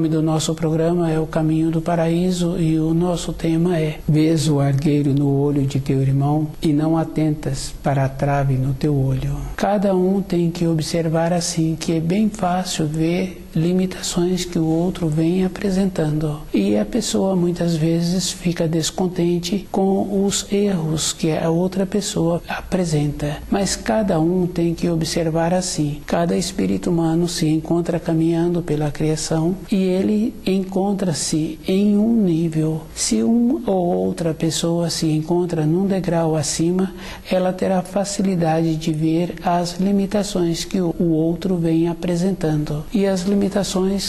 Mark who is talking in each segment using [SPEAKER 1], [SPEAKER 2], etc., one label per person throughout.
[SPEAKER 1] nome do nosso programa é O Caminho do Paraíso e o nosso tema é: vês o argueiro no olho de teu irmão e não atentas para a trave no teu olho. Cada um tem que observar assim que é bem fácil ver limitações que o outro vem apresentando, e a pessoa muitas vezes fica descontente com os erros que a outra pessoa apresenta, mas cada um tem que observar assim. Cada espírito humano se encontra caminhando pela criação e ele encontra-se em um nível. Se uma ou outra pessoa se encontra num degrau acima, ela terá facilidade de ver as limitações que o outro vem apresentando, e as limitações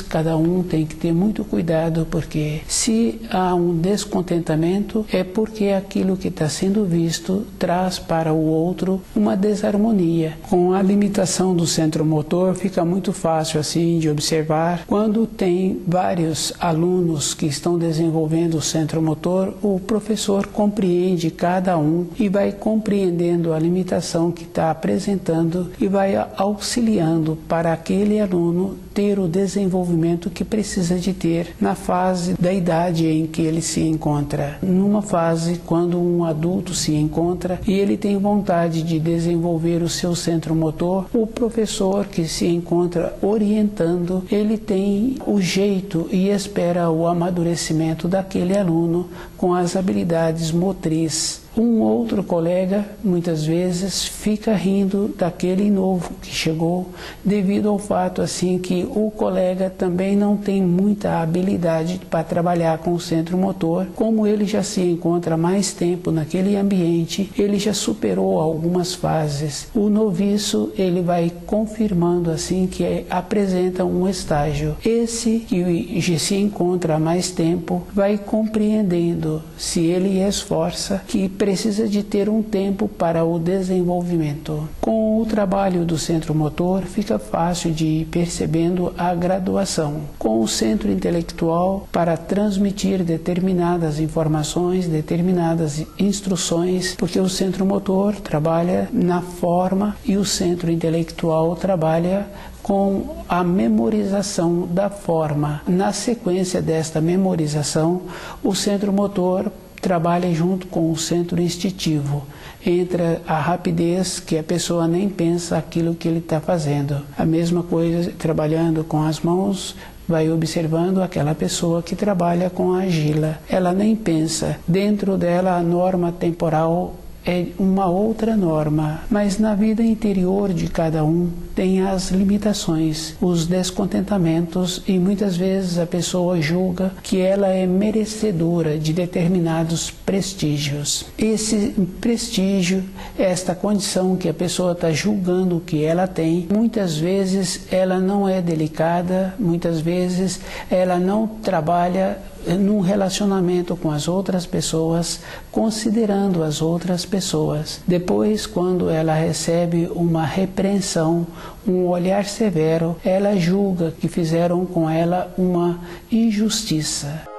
[SPEAKER 1] cada um tem que ter muito cuidado, porque se há um descontentamento é porque aquilo que está sendo visto traz para o outro uma desarmonia. Com a limitação do centro motor fica muito fácil assim de observar. Quando tem vários alunos que estão desenvolvendo o centro motor, o professor compreende cada um e vai compreendendo a limitação que está apresentando e vai auxiliando para aquele aluno ter o desenvolvimento que precisa de ter na fase da idade em que ele se encontra. Numa fase quando um adulto se encontra e ele tem vontade de desenvolver o seu centro motor, o professor que se encontra orientando, ele tem o jeito e espera o amadurecimento daquele aluno com as habilidades motrizes. Um outro colega muitas vezes fica rindo daquele novo que chegou, devido ao fato assim que o colega também não tem muita habilidade para trabalhar com o centro motor. Como ele já se encontra mais tempo naquele ambiente, ele já superou algumas fases. O noviço ele vai confirmando assim que apresenta um estágio. Esse que já se encontra há mais tempo vai compreendendo, se ele esforça, que precisa de ter um tempo para o desenvolvimento. Com o trabalho do centro motor fica fácil de ir percebendo a graduação. Com o centro intelectual, para transmitir determinadas informações, determinadas instruções, porque o centro motor trabalha na forma e o centro intelectual trabalha com a memorização da forma. Na sequência desta memorização, o centro motor trabalha junto com o centro instintivo, entre a rapidez que a pessoa nem pensa aquilo que ele está fazendo. A mesma coisa trabalhando com as mãos, vai observando aquela pessoa que trabalha com a argila. Ela nem pensa, dentro dela a norma temporal é uma outra norma, mas na vida interior de cada um tem as limitações, os descontentamentos, e muitas vezes a pessoa julga que ela é merecedora de determinados prestígios. Esse prestígio, esta condição que a pessoa está julgando que ela tem, muitas vezes ela não é delicada, muitas vezes ela não trabalha num relacionamento com as outras pessoas, considerando as outras pessoas. Depois, quando ela recebe uma repreensão, um olhar severo, ela julga que fizeram com ela uma injustiça.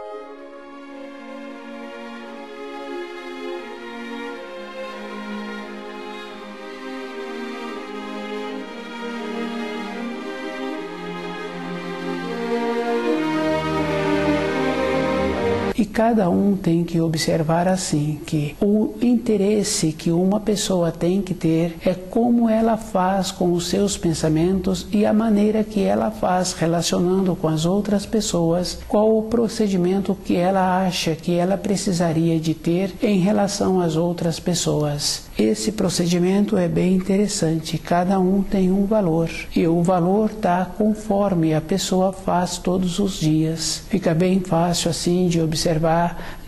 [SPEAKER 1] E cada um tem que observar assim, que o interesse que uma pessoa tem que ter é como ela faz com os seus pensamentos e a maneira que ela faz relacionando com as outras pessoas, qual o procedimento que ela acha que ela precisaria de ter em relação às outras pessoas. Esse procedimento é bem interessante, cada um tem um valor e o valor está conforme a pessoa faz todos os dias. Fica bem fácil assim de observar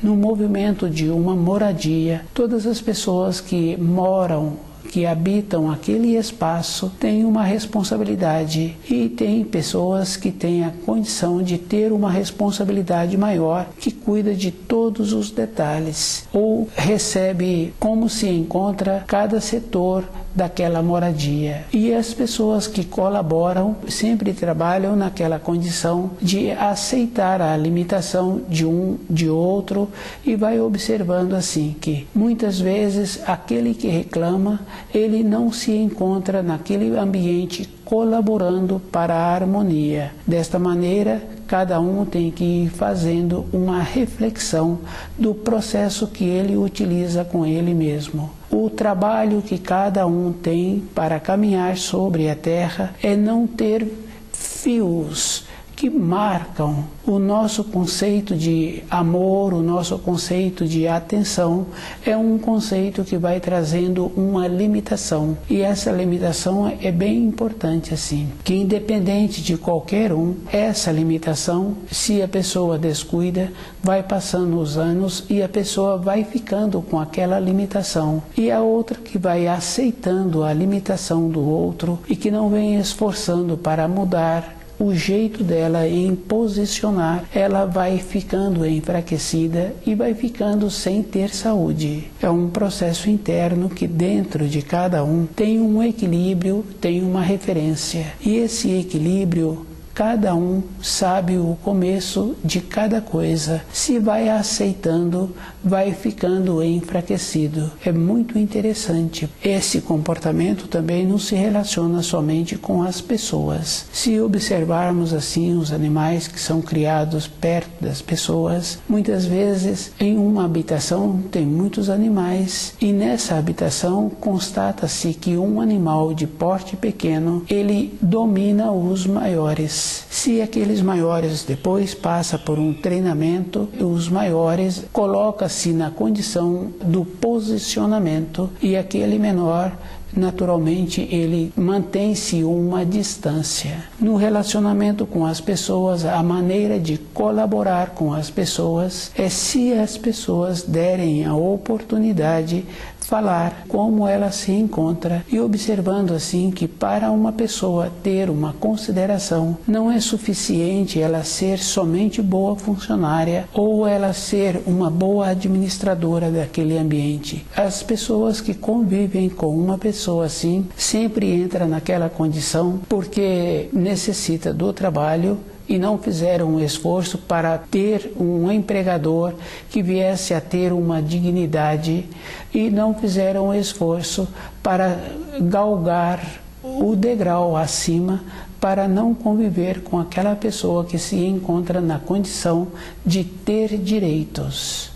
[SPEAKER 1] no movimento de uma moradia. Todas as pessoas que moram, que habitam aquele espaço, têm uma responsabilidade, e tem pessoas que têm a condição de ter uma responsabilidade maior, que cuida de todos os detalhes, ou recebe como se encontra cada setor daquela moradia. E as pessoas que colaboram sempre trabalham naquela condição de aceitar a limitação de um, de outro, e vai observando assim que muitas vezes aquele que reclama, ele não se encontra naquele ambiente colaborando para a harmonia. Desta maneira, cada um tem que ir fazendo uma reflexão do processo que ele utiliza com ele mesmo. O trabalho que cada um tem para caminhar sobre a terra é não ter fios que marcam o nosso conceito de amor, o nosso conceito de atenção. É um conceito que vai trazendo uma limitação, e essa limitação é bem importante assim, que independente de qualquer um, essa limitação, se a pessoa descuida, vai passando os anos e a pessoa vai ficando com aquela limitação, e a outra que vai aceitando a limitação do outro e que não vem esforçando para mudar o jeito dela em posicionar, ela vai ficando enfraquecida e vai ficando sem ter saúde. É um processo interno que dentro de cada um tem um equilíbrio, tem uma referência. E esse equilíbrio, cada um sabe o começo de cada coisa. Se vai aceitando, vai ficando enfraquecido. É muito interessante. Esse comportamento também não se relaciona somente com as pessoas. Se observarmos assim os animais que são criados perto das pessoas, muitas vezes em uma habitação tem muitos animais, e nessa habitação constata-se que um animal de porte pequeno, ele domina os maiores. Se aqueles maiores depois passa por um treinamento, os maiores colocam-se na condição do posicionamento, e aquele menor, naturalmente, ele mantém-se uma distância. No relacionamento com as pessoas, a maneira de colaborar com as pessoas é se as pessoas derem a oportunidade falar como ela se encontra, e observando assim que para uma pessoa ter uma consideração, não é suficiente ela ser somente boa funcionária ou ela ser uma boa administradora daquele ambiente. As pessoas que convivem com uma pessoa assim sempre entram naquela condição porque necessita do trabalho e não fizeram um esforço para ter um empregador que viesse a ter uma dignidade, e não fizeram um esforço para galgar o degrau acima, para não conviver com aquela pessoa que se encontra na condição de ter direitos.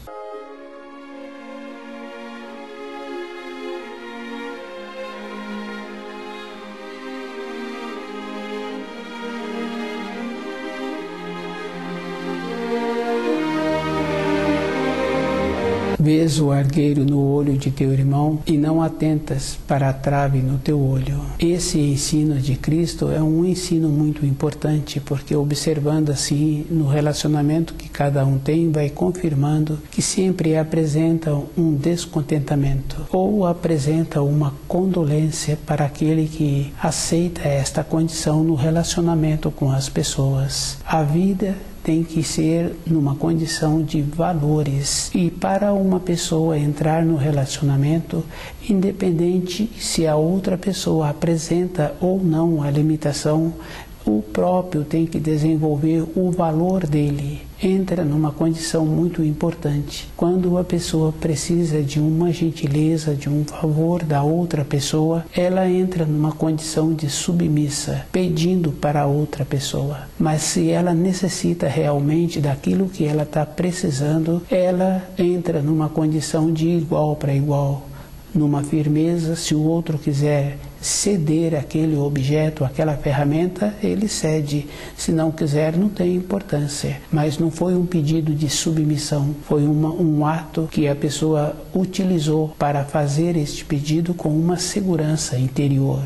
[SPEAKER 1] Vês o argueiro no olho de teu irmão e não atentas para a trave no teu olho. Esse ensino de Cristo é um ensino muito importante, porque observando assim no relacionamento que cada um tem, vai confirmando que sempre apresenta um descontentamento ou apresenta uma condolência para aquele que aceita esta condição no relacionamento com as pessoas. A vida tem que ser numa condição de valores, e para uma pessoa entrar no relacionamento, independente se a outra pessoa apresenta ou não a limitação, o próprio tem que desenvolver o valor dele. Entra numa condição muito importante. Quando a pessoa precisa de uma gentileza, de um favor da outra pessoa, ela entra numa condição de submissa, pedindo para a outra pessoa. Mas se ela necessita realmente daquilo que ela está precisando, ela entra numa condição de igual para igual, numa firmeza. Se o outro quiser ceder aquele objeto, aquela ferramenta, ele cede. Se não quiser, não tem importância. Mas não foi um pedido de submissão, foi um ato que a pessoa utilizou para fazer este pedido com uma segurança interior.